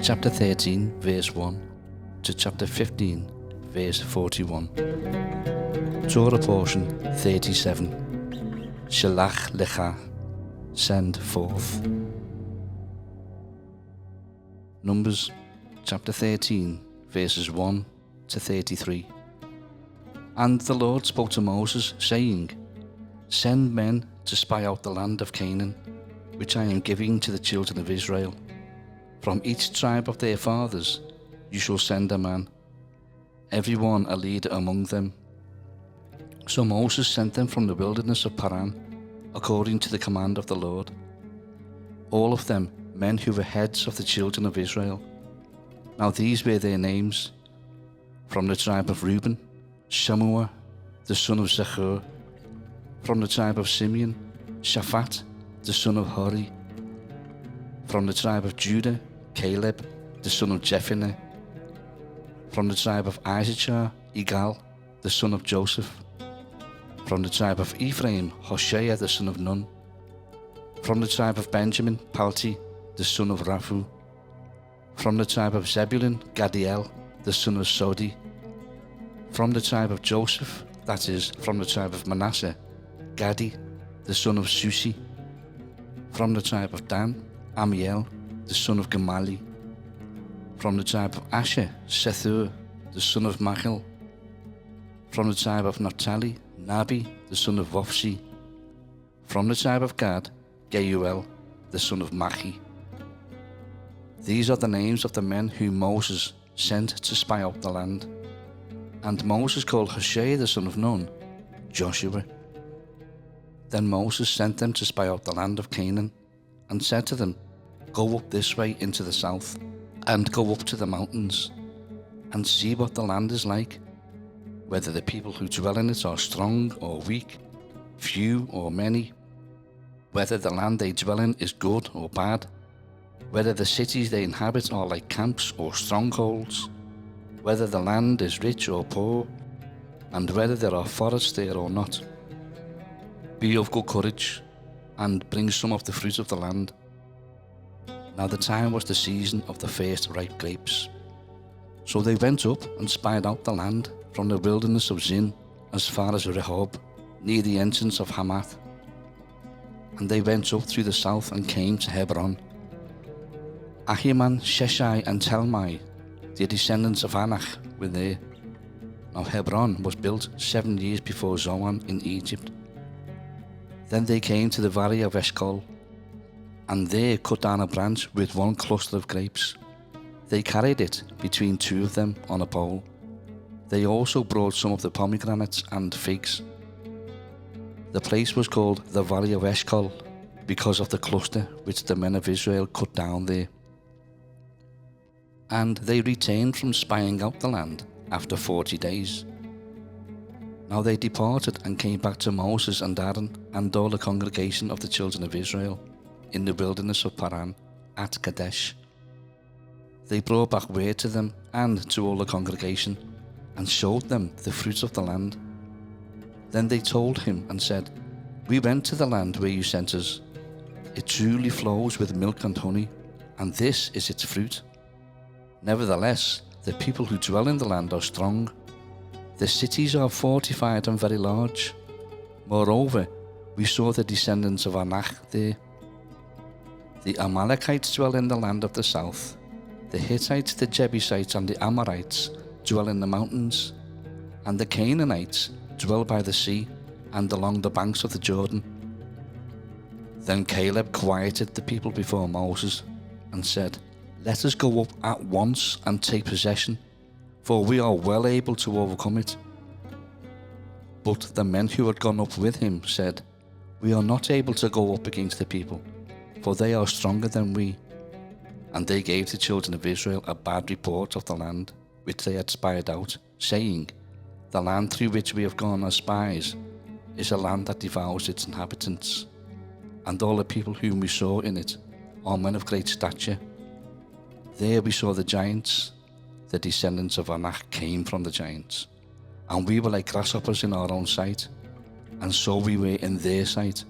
chapter 13 verse 1 to chapter 15 verse 41. Torah Portion 37. Shelach Lecha, send forth. Numbers chapter 13 verses 1 to 33. And the Lord spoke to Moses, saying, Send men to spy out the land of Canaan, which I am giving to the children of Israel. From each tribe of their fathers you shall send a man, every one a leader among them. So Moses sent them from the wilderness of Paran, according to the command of the Lord, all of them men who were heads of the children of Israel. Now these were their names: from the tribe of Reuben, Shammua, the son of Zechur; from the tribe of Simeon, Shaphat, the son of Hori; from the tribe of Judah, Caleb, the son of Jephunneh; from the tribe of Issachar, Igal, the son of Joseph; from the tribe of Ephraim, Hoshea, the son of Nun; from the tribe of Benjamin, Palti, the son of Raphu; from the tribe of Zebulun, Gadiel, the son of Sodi; from the tribe of Joseph, that is, from the tribe of Manasseh, Gadi, the son of Susi; from the tribe of Dan, Amiel, the son of Gamali; from the tribe of Asher, Sethur, the son of Machil; from the tribe of Naphtali, Nabi, the son of Vophsi; from the tribe of Gad, Geuel, the son of Machi. These are the names of the men whom Moses sent to spy out the land. And Moses called Hoshea the son of Nun Joshua. Then Moses sent them to spy out the land of Canaan, and said to them, Go up this way into the south, and go up to the mountains, and see what the land is like, whether the people who dwell in it are strong or weak, few or many, whether the land they dwell in is good or bad, whether the cities they inhabit are like camps or strongholds, whether the land is rich or poor, and whether there are forests there or not. Be of good courage, and bring some of the fruit of the land. Now the time was the season of the first ripe grapes. So they went up and spied out the land from the wilderness of Zin as far as Rehob, near the entrance of Hamath. And they went up through the south and came to Hebron. Ahiman, Sheshai, and Talmai, the descendants of Anak, were there. Now Hebron was built 7 years before Zoan in Egypt. Then they came to the valley of Eshcol, and there cut down a branch with one cluster of grapes. They carried it between two of them on a pole. They also brought some of the pomegranates and figs. The place was called the valley of Eshcol because of the cluster which the men of Israel cut down there. And they returned from spying out the land after 40 days. Now they departed and came back to Moses and Aaron and all the congregation of the children of Israel in the wilderness of Paran at Kadesh. They brought back word to them and to all the congregation, and showed them the fruits of the land. Then they told him and said, We went to the land where you sent us. It truly flows with milk and honey, and this is its fruit. Nevertheless, the people who dwell in the land are strong. The cities are fortified and very large. Moreover, we saw the descendants of Anak there. The Amalekites dwell in the land of the south. The Hittites, the Jebusites, and the Amorites dwell in the mountains. And the Canaanites dwell by the sea and along the banks of the Jordan. Then Caleb quieted the people before Moses and said, Let us go up at once and take possession, for we are well able to overcome it. But the men who had gone up with him said, We are not able to go up against the people, for they are stronger than we. And they gave the children of Israel a bad report of the land which they had spied out, saying, The land through which we have gone as spies is a land that devours its inhabitants, and all the people whom we saw in it are men of great stature. There we saw the giants. The descendants of Anak came from the giants, and we were like grasshoppers in our own sight, and so we were in their sight.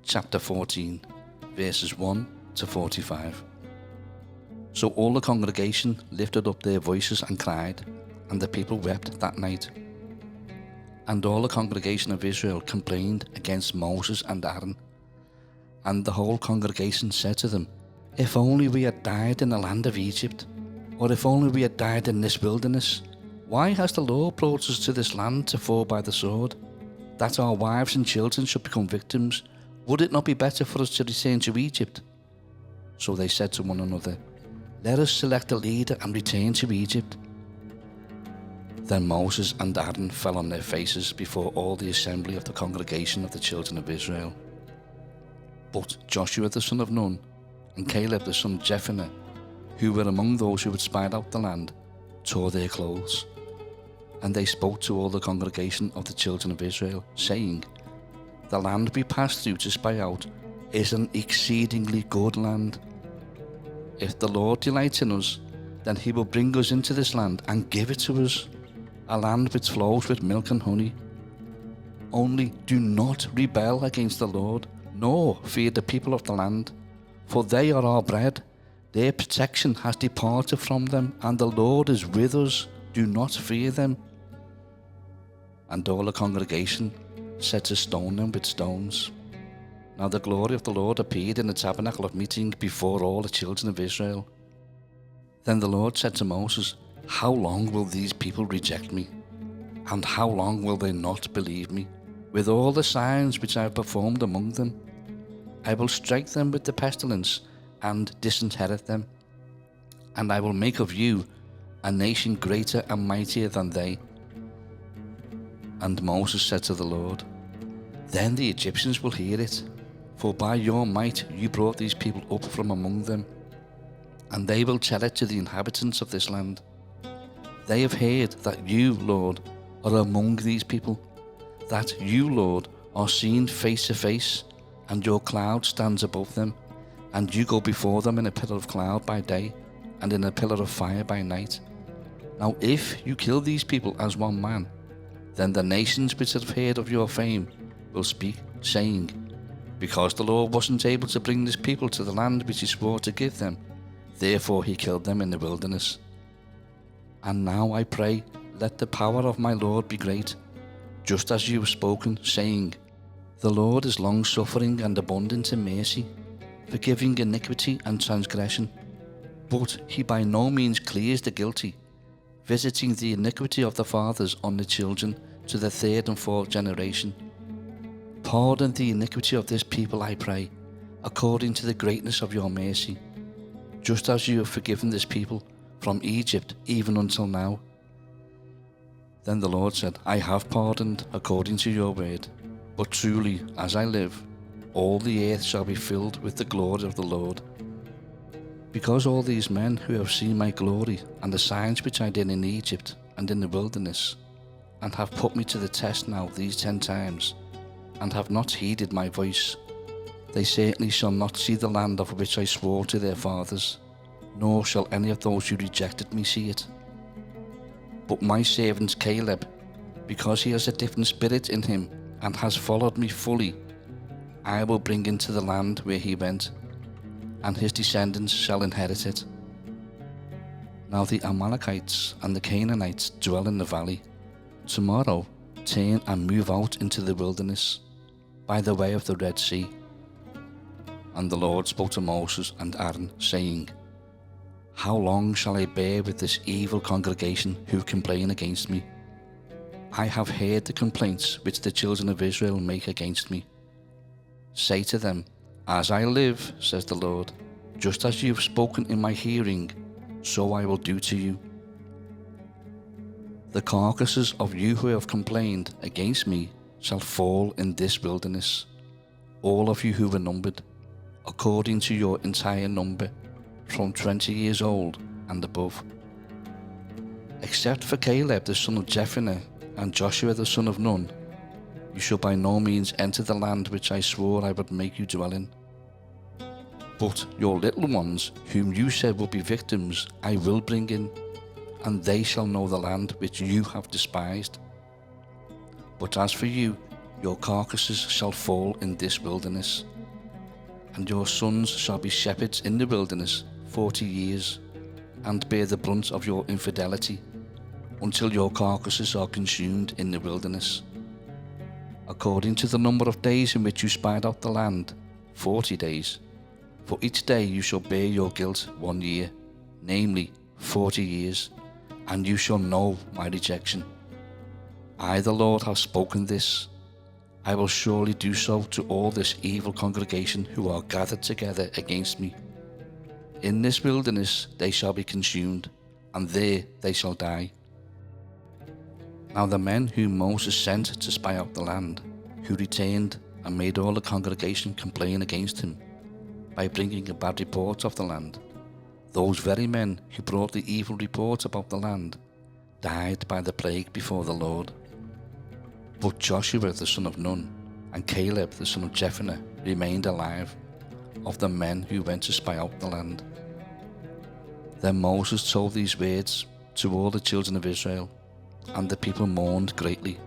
chapter 14, verses 1 to 45. So all the congregation lifted up their voices and cried, and the people wept that night. And all the congregation of Israel complained against Moses and Aaron. And the whole congregation said to them, If only we had died in the land of Egypt, or if only we had died in this wilderness. Why has the Lord brought us to this land to fall by the sword, that our wives and children should become victims? Would it not be better for us to return to Egypt? So they said to one another, Let us select a leader and return to Egypt. Then Moses and Aaron fell on their faces before all the assembly of the congregation of the children of Israel. But Joshua the son of Nun and Caleb the son of Jephunneh, who were among those who had spied out the land, tore their clothes. And they spoke to all the congregation of the children of Israel, saying, The land we passed through to spy out is an exceedingly good land. If the Lord delights in us, then he will bring us into this land and give it to us, a land which flows with milk and honey. Only do not rebel against the Lord, nor fear the people of the land, for they are our bread. Their protection has departed from them, and the Lord is with us. Do not fear them. And all the congregation said to stone them with stones. Now the glory of the Lord appeared in the tabernacle of meeting before all the children of Israel. Then the Lord said to Moses, How long will these people reject me? And how long will they not believe me? With all the signs which I have performed among them, I will strike them with the pestilence and disinherit them. And I will make of you a nation greater and mightier than they. And Moses said to the Lord, Then the Egyptians will hear it, for by your might you brought these people up from among them, and they will tell it to the inhabitants of this land. They have heard that you, Lord, are among these people, that you, Lord, are seen face to face, and your cloud stands above them, and you go before them in a pillar of cloud by day, and in a pillar of fire by night. Now if you kill these people as one man, then the nations which have heard of your fame will speak, saying, Because the Lord wasn't able to bring this people to the land which he swore to give them, therefore he killed them in the wilderness. And now I pray, let the power of my Lord be great, just as you have spoken, saying, The Lord is long-suffering and abundant in mercy, forgiving iniquity and transgression, but he by no means clears the guilty, visiting the iniquity of the fathers on the children to the third and fourth generation. Pardon the iniquity of this people, I pray, according to the greatness of your mercy, just as you have forgiven this people from Egypt even until now. Then the Lord said, I have pardoned according to your word, but truly, as I live, all the earth shall be filled with the glory of the Lord. Because all these men who have seen my glory and the signs which I did in Egypt and in the wilderness, and have put me to the test now these 10 times, and have not heeded my voice, they certainly shall not see the land of which I swore to their fathers, nor shall any of those who rejected me see it. But my servant Caleb, because he has a different spirit in him, and has followed me fully, I will bring into the land where he went, and his descendants shall inherit it. Now the Amalekites and the Canaanites dwell in the valley. Tomorrow turn and move out into the wilderness, by the way of the Red Sea. And the Lord spoke to Moses and Aaron, saying, How long shall I bear with this evil congregation who complain against me? I have heard the complaints which the children of Israel make against me. Say to them, As I live, says the Lord, just as you have spoken in my hearing, so I will do to you. The carcasses of you who have complained against me shall fall in this wilderness, all of you who were numbered, according to your entire number, from 20 years old and above. Except for Caleb the son of Jephunneh and Joshua the son of Nun, you shall by no means enter the land which I swore I would make you dwell in. But your little ones, whom you said will be victims, I will bring in, and they shall know the land which you have despised. But as for you, your carcasses shall fall in this wilderness, and your sons shall be shepherds in the wilderness 40 years, and bear the brunt of your infidelity, until your carcasses are consumed in the wilderness. According to the number of days in which you spied out the land, 40 days. For each day you shall bear your guilt 1 year, namely 40 years, and you shall know my rejection. I, the Lord, have spoken this. I will surely do so to all this evil congregation who are gathered together against me. In this wilderness they shall be consumed, and there they shall die. Now the men whom Moses sent to spy out the land, who returned and made all the congregation complain against him, by bringing a bad report of the land, those very men who brought the evil report about the land, died by the plague before the Lord. But Joshua the son of Nun, and Caleb the son of Jephunneh remained alive, of the men who went to spy out the land. Then Moses told these words to all the children of Israel, and the people mourned greatly.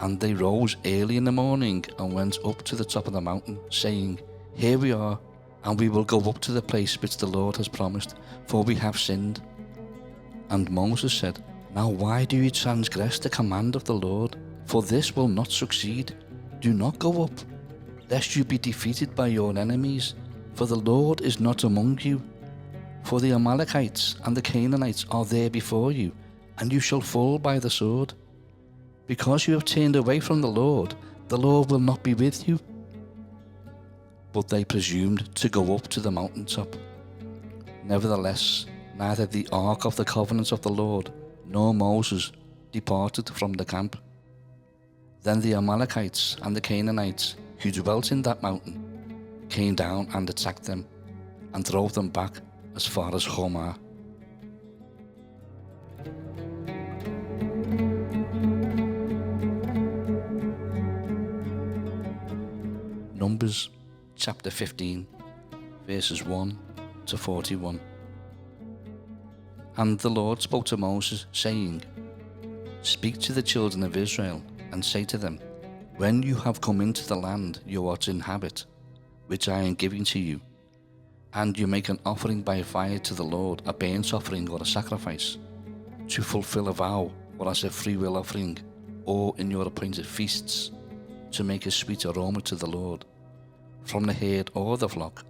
And they rose early in the morning and went up to the top of the mountain, saying, Here we are, and we will go up to the place which the Lord has promised, for we have sinned. And Moses said, Now why do you transgress the command of the Lord? For this will not succeed. Do not go up, lest you be defeated by your enemies, for the Lord is not among you. For the Amalekites and the Canaanites are there before you, and you shall fall by the sword. Because you have turned away from the Lord will not be with you. But they presumed to go up to the mountaintop. Nevertheless, neither the ark of the covenant of the Lord nor Moses departed from the camp. Then the Amalekites and the Canaanites who dwelt in that mountain came down and attacked them, and drove them back as far as Hormah. Numbers chapter 15, verses 1 to 41. And the Lord spoke to Moses, saying, Speak to the children of Israel, and say to them, When you have come into the land you are to inhabit, which I am giving to you, and you make an offering by fire to the Lord, a burnt offering or a sacrifice, to fulfill a vow, or as a freewill offering, or in your appointed feasts, to make a sweet aroma to the Lord, from the herd or the flock,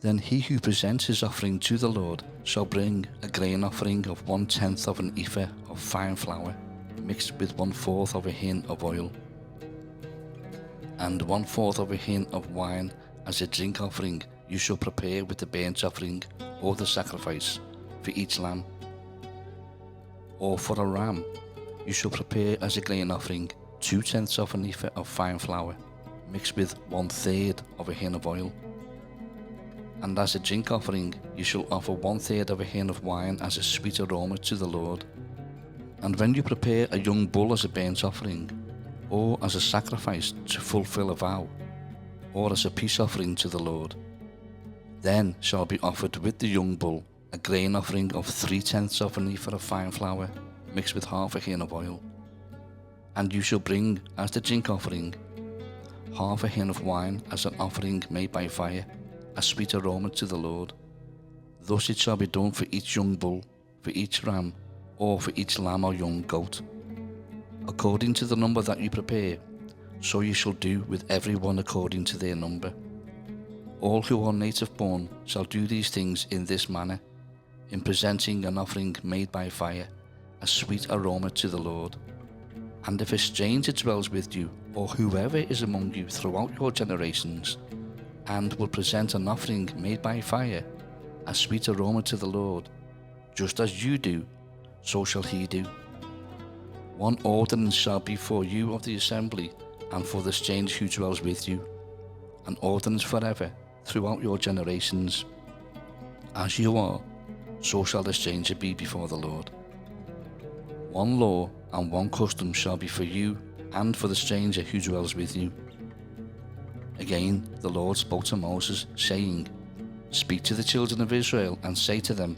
then he who presents his offering to the Lord shall bring a grain offering of 1/10 of an ephah of fine flour, mixed with 1/4 of a hin of oil, and 1/4 of a hin of wine as a drink offering you shall prepare with the burnt offering or the sacrifice for each lamb. Or for a ram you shall prepare as a grain offering 2/10 of an ephah of fine flour, mixed with 1/3 of a hin of oil. And as a drink offering you shall offer 1/3 of a hin of wine as a sweet aroma to the Lord. And when you prepare a young bull as a burnt offering, or as a sacrifice to fulfill a vow, or as a peace offering to the Lord, then shall be offered with the young bull a grain offering of 3/10 of an ephah of fine flour, mixed with half a hin of oil. And you shall bring as the drink offering half a hin of wine as an offering made by fire, a sweet aroma to the Lord. Thus it shall be done for each young bull, for each ram, or for each lamb or young goat. According to the number that you prepare, so you shall do with every one according to their number. All who are native born shall do these things in this manner, in presenting an offering made by fire, a sweet aroma to the Lord. And if a stranger dwells with you, or whoever is among you throughout your generations, and will present an offering made by fire, a sweet aroma to the Lord, just as you do, so shall he do. One ordinance shall be for you of the assembly, and for the stranger who dwells with you, an ordinance forever throughout your generations. As you are, so shall the stranger be before the Lord. One law and one custom shall be for you and for the stranger who dwells with you. Again the Lord spoke to Moses, saying, Speak to the children of Israel, and say to them,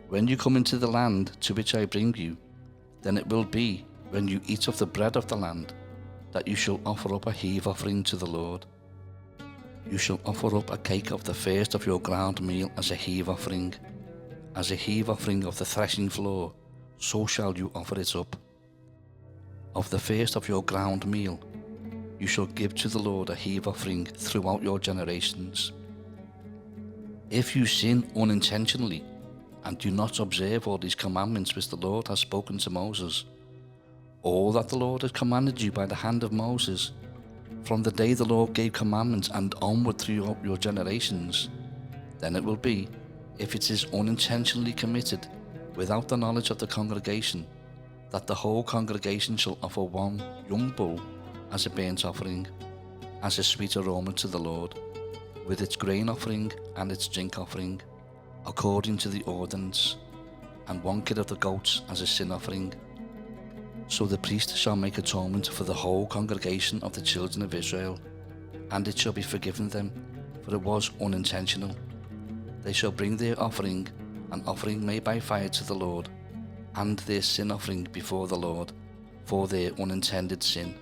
When you come into the land to which I bring you, then it will be, when you eat of the bread of the land, that you shall offer up a heave offering to the Lord. You shall offer up a cake of the first of your ground meal as a heave offering. As a heave offering of the threshing floor, so shall you offer it up. Of the first of your ground meal, you shall give to the Lord a heave offering throughout your generations. If you sin unintentionally, and do not observe all these commandments which the Lord has spoken to Moses, all that the Lord has commanded you by the hand of Moses, from the day the Lord gave commandments and onward throughout your generations, then it will be, if it is unintentionally committed, without the knowledge of the congregation, that the whole congregation shall offer one young bull as a burnt offering, as a sweet aroma to the Lord, with its grain offering and its drink offering, according to the ordinance, and one kid of the goats as a sin offering. So the priest shall make atonement for the whole congregation of the children of Israel, and it shall be forgiven them, for it was unintentional. They shall bring their offering, an offering made by fire to the Lord, and their sin offering before the Lord, for their unintended sin.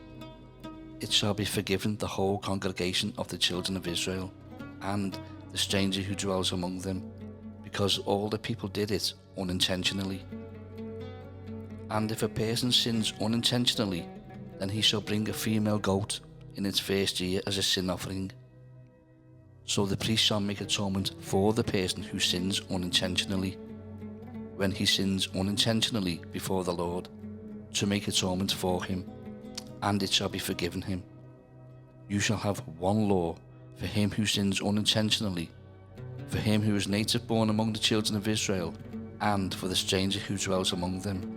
It shall be forgiven the whole congregation of the children of Israel, and the stranger who dwells among them, because all the people did it unintentionally. And if a person sins unintentionally, then he shall bring a female goat in its first year as a sin offering. So the priest shall make atonement for the person who sins unintentionally, when he sins unintentionally before the Lord, to make atonement for him, and it shall be forgiven him. You shall have one law for him who sins unintentionally, for him who is native born among the children of Israel, and for the stranger who dwells among them.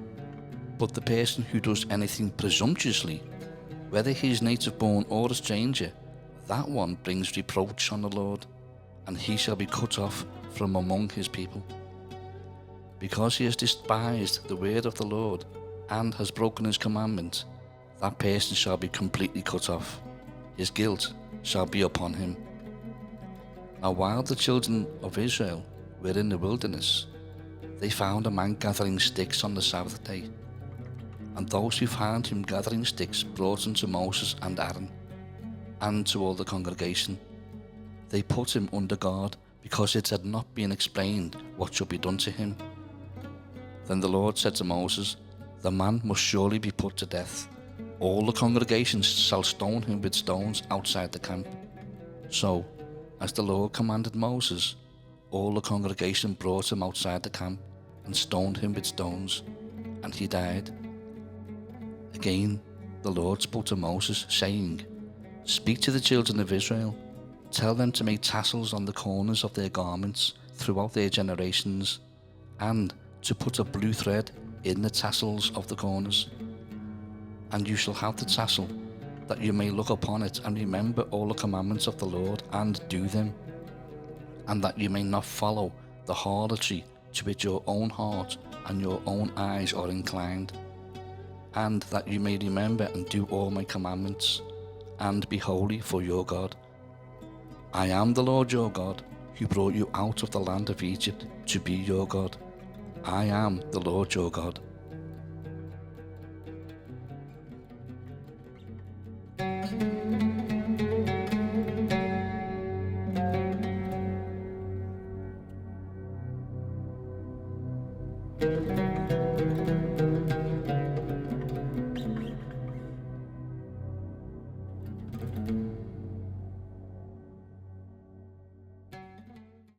But the person who does anything presumptuously, whether he is native born or a stranger, that one brings reproach on the Lord, and he shall be cut off from among his people. Because he has despised the word of the Lord, and has broken his commandment, that person shall be completely cut off. His guilt shall be upon him. Now while the children of Israel were in the wilderness, they found a man gathering sticks on the Sabbath day. And those who found him gathering sticks brought unto Moses and Aaron, and to all the congregation. They put him under guard, because it had not been explained what should be done to him. Then the Lord said to Moses, The man must surely be put to death. All the congregation shall stone him with stones outside the camp. So, as the Lord commanded Moses, all the congregation brought him outside the camp, and stoned him with stones, and he died. Again, the Lord spoke to Moses, saying, Speak to the children of Israel, tell them to make tassels on the corners of their garments throughout their generations, and to put a blue thread in the tassels of the corners. And you shall have the tassel, that you may look upon it and remember all the commandments of the Lord and do them, and that you may not follow the harlotry to which your own heart and your own eyes are inclined, and that you may remember and do all my commandments, and be holy for your God. I am the Lord your God, who brought you out of the land of Egypt to be your God. I am the Lord your God.